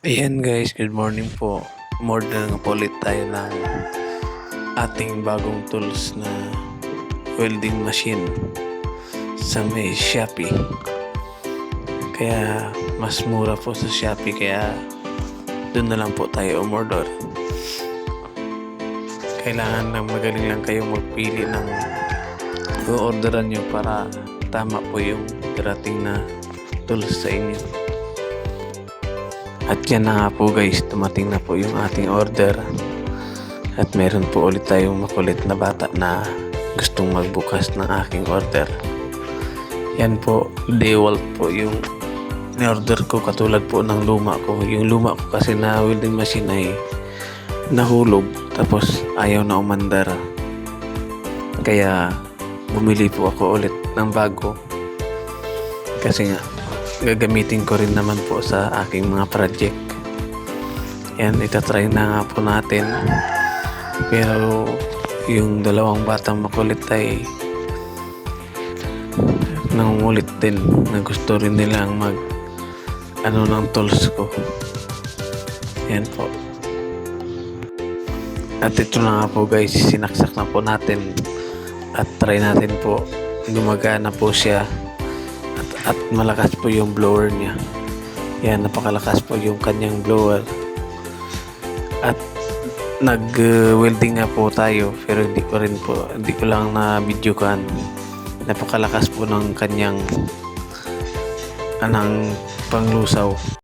Ayan guys, good morning po. Umorder nga po ulit tayo ng ating bagong tools na welding machine sa may Shopee. Kaya mas mura po sa Shopee, kaya doon na lang po tayo umorder. Kailangan lang magaling lang kayo magpili ng i-orderan nyo para tama po yung darating na tools sa inyo. At yan na nga po guys, dumating na po yung ating order. At meron po ulit tayong makulit na bata na gustong magbukas ng aking order. Yan po, DeWalt po yung ni-order ko, katulad po ng luma ko. Yung luma ko kasi na welding machine ay nahulog, tapos ayaw na umandar. Kaya bumili po ako ulit ng bago. Kasi nga, gagamitin ko rin naman po sa aking mga project. Yan, itatry na nga po natin. Pero yung dalawang batang makulit ay nangungulit din na gusto rin nilang mag ng tools ko. Yan po. At ito na nga po guys, sinaksak na po natin at try natin po. Gumagana po siya. At malakas po yung blower niya. Yan, napakalakas po yung kanyang blower. At nag-welding nga po tayo, pero hindi ko lang na video kan. Napakalakas po ng kanyang panglusaw.